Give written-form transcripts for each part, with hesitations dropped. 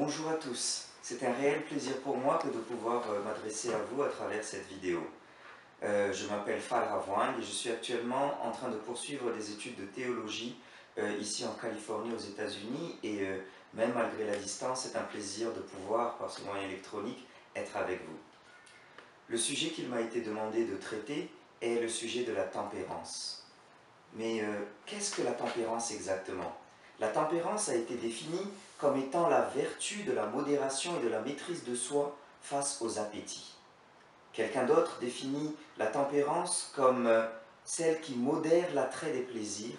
Bonjour à tous, c'est un réel plaisir pour moi que de pouvoir m'adresser à vous à travers cette vidéo. Je m'appelle Fall Ravoine et je suis actuellement en train de poursuivre des études de théologie ici en Californie aux États-Unis et même malgré la distance, c'est un plaisir de pouvoir, par ce moyen électronique, être avec vous. Le sujet qu'il m'a été demandé de traiter est le sujet de la tempérance. Mais qu'est-ce que la tempérance exactement? La tempérance a été définie comme étant la vertu de la modération et de la maîtrise de soi face aux appétits. Quelqu'un d'autre définit la tempérance comme celle qui modère l'attrait des plaisirs,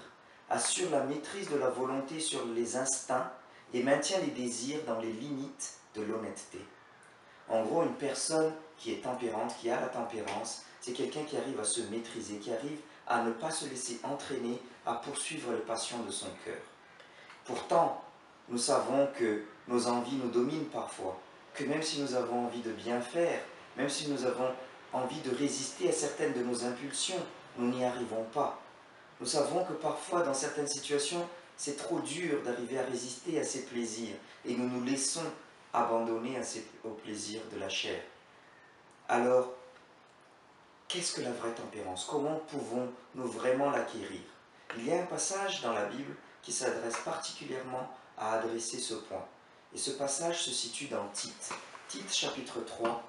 assure la maîtrise de la volonté sur les instincts et maintient les désirs dans les limites de l'honnêteté. En gros, une personne qui est tempérante, qui a la tempérance, c'est quelqu'un qui arrive à se maîtriser, qui arrive à ne pas se laisser entraîner, à poursuivre les passions de son cœur. Pourtant, nous savons que nos envies nous dominent parfois, que même si nous avons envie de bien faire, même si nous avons envie de résister à certaines de nos impulsions, nous n'y arrivons pas. Nous savons que parfois, dans certaines situations, c'est trop dur d'arriver à résister à ces plaisirs et nous nous laissons abandonner au plaisir de la chair. Alors, qu'est-ce que la vraie tempérance? Comment pouvons-nous vraiment l'acquérir? Il y a un passage dans la Bible qui s'adresse particulièrement à adresser ce point. Et ce passage se situe dans Tite. Tite chapitre 3,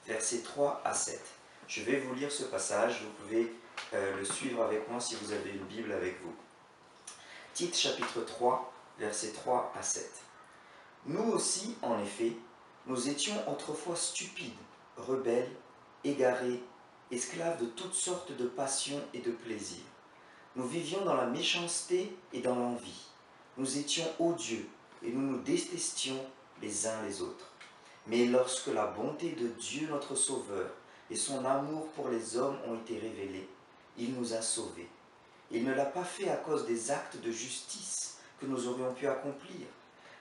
versets 3 à 7. Je vais vous lire ce passage, vous pouvez le suivre avec moi si vous avez une Bible avec vous. Tite chapitre 3, versets 3 à 7. Nous aussi, en effet, nous étions autrefois stupides, rebelles, égarés, esclaves de toutes sortes de passions et de plaisirs. Nous vivions dans la méchanceté et dans l'envie. Nous étions odieux et nous nous détestions les uns les autres. Mais lorsque la bonté de Dieu notre Sauveur et son amour pour les hommes ont été révélés, il nous a sauvés. Il ne l'a pas fait à cause des actes de justice que nous aurions pu accomplir,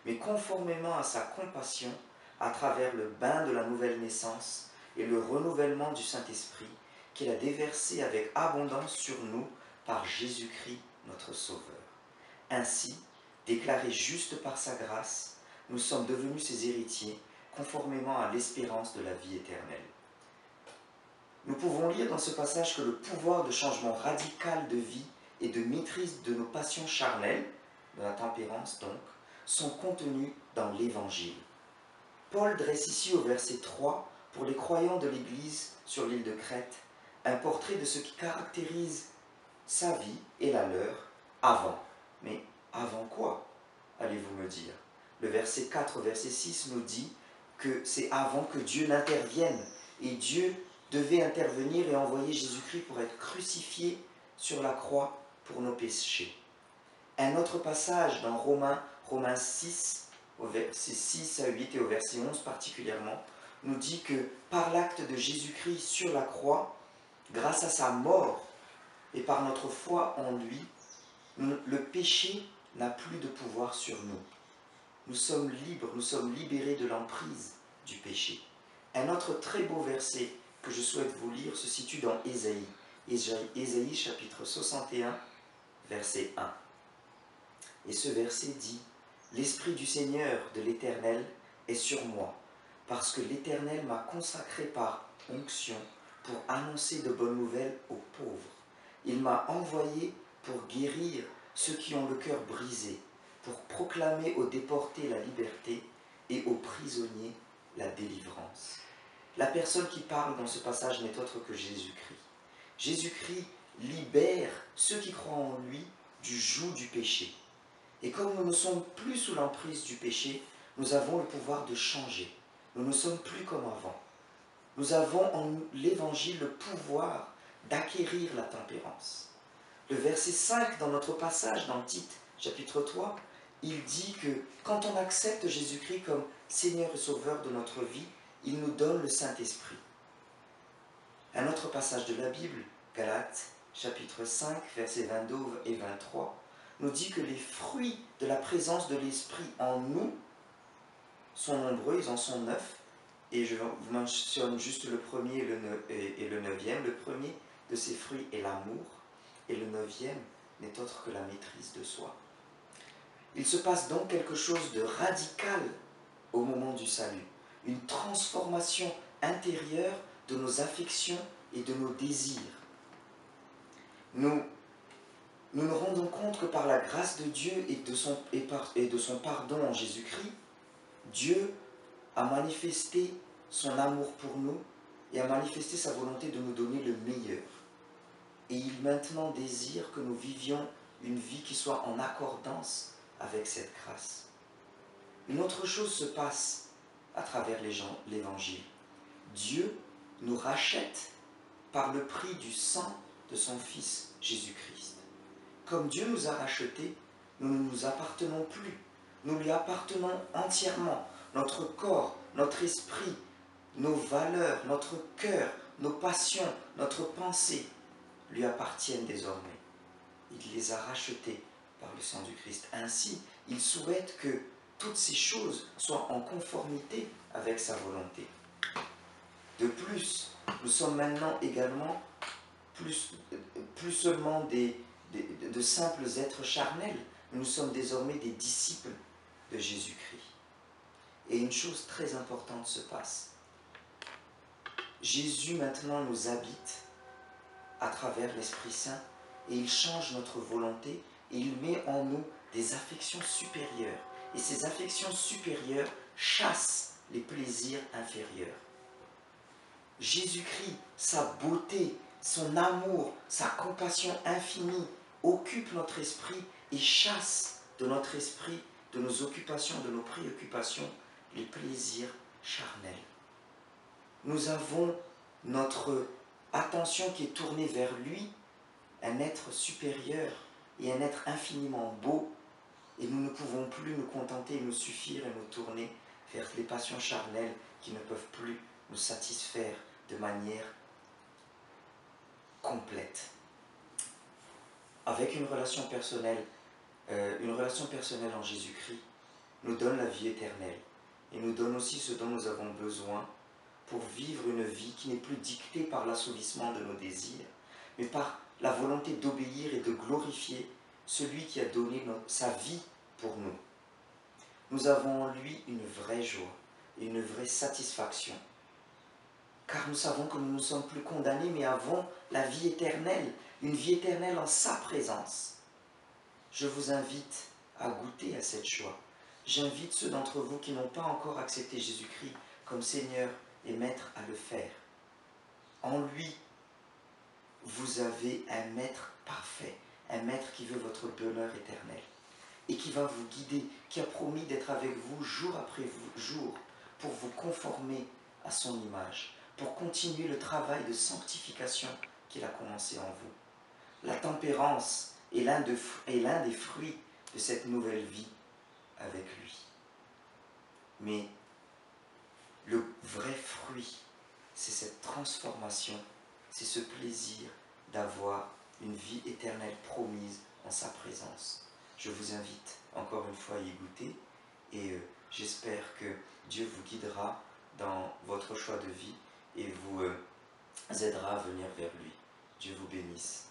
mais conformément à sa compassion, à travers le bain de la nouvelle naissance et le renouvellement du Saint-Esprit, qu'il a déversé avec abondance sur nous par Jésus-Christ notre Sauveur. Ainsi, déclarés justes par sa grâce, nous sommes devenus ses héritiers, conformément à l'espérance de la vie éternelle. Nous pouvons lire dans ce passage que le pouvoir de changement radical de vie et de maîtrise de nos passions charnelles, de la tempérance donc, sont contenus dans l'Évangile. Paul dresse ici au verset 3, pour les croyants de l'Église sur l'île de Crète, un portrait de ce qui caractérise sa vie et la leur avant. Mais avant quoi, allez-vous me dire? Le verset 4, verset 6 nous dit que c'est avant que Dieu n'intervienne. Et Dieu devait intervenir et envoyer Jésus-Christ pour être crucifié sur la croix pour nos péchés. Un autre passage dans Romains 6, au verset 6 à 8 et au verset 11 particulièrement, nous dit que par l'acte de Jésus-Christ sur la croix, grâce à sa mort et par notre foi en lui, le péché n'a plus de pouvoir sur nous. Nous sommes libres, nous sommes libérés de l'emprise du péché. Un autre très beau verset que je souhaite vous lire se situe dans Ésaïe. Ésaïe chapitre 61, verset 1. Et ce verset dit « L'Esprit du Seigneur, de l'Éternel, est sur moi, parce que l'Éternel m'a consacré par onction pour annoncer de bonnes nouvelles aux pauvres. Il m'a envoyé pour guérir ceux qui ont le cœur brisé, pour proclamer aux déportés la liberté et aux prisonniers la délivrance. » La personne qui parle dans ce passage n'est autre que Jésus-Christ. Jésus-Christ libère ceux qui croient en lui du joug du péché. Et comme nous ne sommes plus sous l'emprise du péché, nous avons le pouvoir de changer. Nous ne sommes plus comme avant. Nous avons en l'Évangile le pouvoir d'acquérir la tempérance. Le verset 5 dans notre passage, dans Tite, chapitre 3, il dit que quand on accepte Jésus-Christ comme Seigneur et Sauveur de notre vie, il nous donne le Saint-Esprit. Un autre passage de la Bible, Galates, chapitre 5, versets 22 et 23, nous dit que les fruits de la présence de l'Esprit en nous sont nombreux, ils en sont 9, et je vous mentionne juste le premier et le neuvième. Le premier de ces fruits est l'amour, et le neuvième n'est autre que la maîtrise de soi. Il se passe donc quelque chose de radical au moment du salut. Une transformation intérieure de nos affections et de nos désirs. Nous nous rendons compte que par la grâce de Dieu et de son pardon en Jésus-Christ, Dieu a manifesté son amour pour nous et a manifesté sa volonté de nous donner le meilleur. Et il maintenant désire que nous vivions une vie qui soit en accordance avec cette grâce. Une autre chose se passe à travers l'Évangile. Dieu nous rachète par le prix du sang de son Fils Jésus-Christ. Comme Dieu nous a rachetés, nous ne nous appartenons plus. Nous lui appartenons entièrement. Notre corps, notre esprit, nos valeurs, notre cœur, nos passions, notre pensée lui appartiennent désormais. Il les a rachetés par le sang du Christ. Ainsi, il souhaite que toutes ces choses soient en conformité avec sa volonté. De plus, nous sommes maintenant également plus seulement de simples êtres charnels, nous sommes désormais des disciples de Jésus-Christ. Et une chose très importante se passe. Jésus maintenant nous habite à travers l'Esprit Saint et il change notre volonté et il met en nous des affections supérieures. Et ces affections supérieures chassent les plaisirs inférieurs. Jésus-Christ, sa beauté, son amour, sa compassion infinie occupent notre esprit et chassent de notre esprit, de nos occupations, de nos préoccupations, les plaisirs charnels. Nous avons notre attention qui est tournée vers lui, un être supérieur et un être infiniment beau, et nous ne pouvons plus nous contenter et nous suffire et nous tourner vers les passions charnelles qui ne peuvent plus nous satisfaire de manière complète. Avec une relation personnelle en Jésus-Christ nous donne la vie éternelle et nous donne aussi ce dont nous avons besoin pour vivre une vie qui n'est plus dictée par l'assouvissement de nos désirs, mais par la volonté d'obéir et de glorifier celui qui a donné sa vie pour nous. Nous avons en lui une vraie joie et une vraie satisfaction, car nous savons que nous ne sommes plus condamnés, mais avons la vie éternelle, une vie éternelle en sa présence. Je vous invite à goûter à cette joie. J'invite ceux d'entre vous qui n'ont pas encore accepté Jésus-Christ comme Seigneur et Maître à le faire. En lui, vous avez un Maître parfait, un Maître qui veut votre bonheur éternel et qui va vous guider, qui a promis d'être avec vous jour après jour pour vous conformer à son image, pour continuer le travail de sanctification qu'il a commencé en vous. La tempérance est l'un des fruits de cette nouvelle vie avec lui. Mais le vrai fruit, c'est cette transformation, c'est ce plaisir d'avoir une vie éternelle promise en sa présence. Je vous invite encore une fois à y goûter et j'espère que Dieu vous guidera dans votre choix de vie et vous aidera à venir vers lui. Dieu vous bénisse.